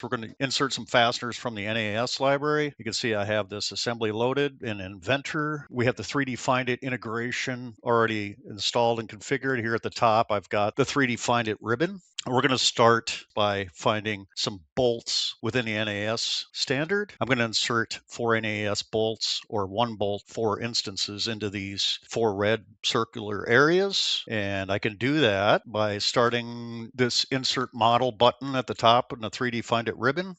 We're going to insert some fasteners from the NAS library. You can see I have this assembly loaded in Inventor. We have the 3Dfindit integration already installed and configured. Here at the top, I've got the 3Dfindit ribbon. We're going to start by finding some bolts within the NAS standard. I'm going to insert 4 NAS bolts, or 1 bolt, 4 instances into these 4 red circular areas. And I can do that by starting this insert model button at the top in the 3Dfindit ribbon.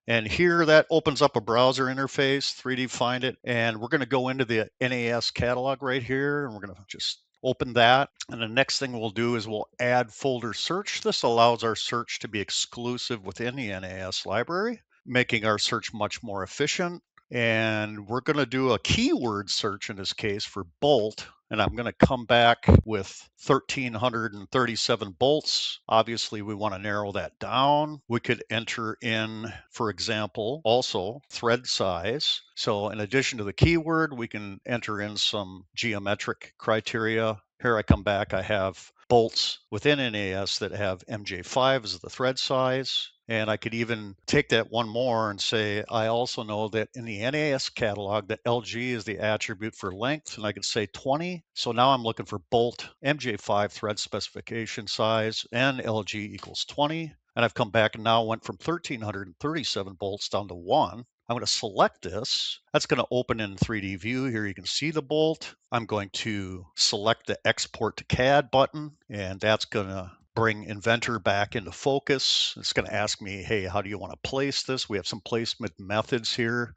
And here that opens up a browser interface, 3Dfindit, and we're going to go into the NAS catalog right here, and we're going to just open that. And the next thing we'll do is we'll add folder search. This allows our search to be exclusive within the NAS library, making our search much more efficient. And we're going to do a keyword search in this case for bolt. And I'm going to come back with 1,337 bolts. Obviously, we want to narrow that down. We could enter in, for example, also thread size. So in addition to the keyword, we can enter in some geometric criteria. Here I come back, I have bolts within NAS that have MJ5 as the thread size. And I could even take that one more and say, I also know that in the NAS catalog that LG is the attribute for length, and I could say 20. So now I'm looking for bolt MJ5 thread specification size, and LG equals 20. And I've come back and now went from 1,337 bolts down to 1. I'm going to select this. That's going to open in 3D view. Here you can see the bolt. I'm going to select the export to CAD button, and that's going to bring Inventor back into focus. It's going to ask me, hey, how do you want to place this? We have some placement methods here.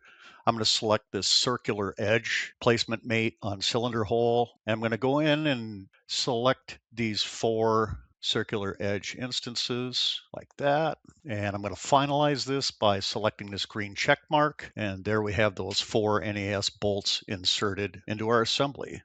I'm going to select this circular edge placement mate on cylinder hole. And I'm going to go in and select these 4 circular edge instances like that. And I'm going to finalize this by selecting this green check mark. And there we have those 4 NAS bolts inserted into our assembly.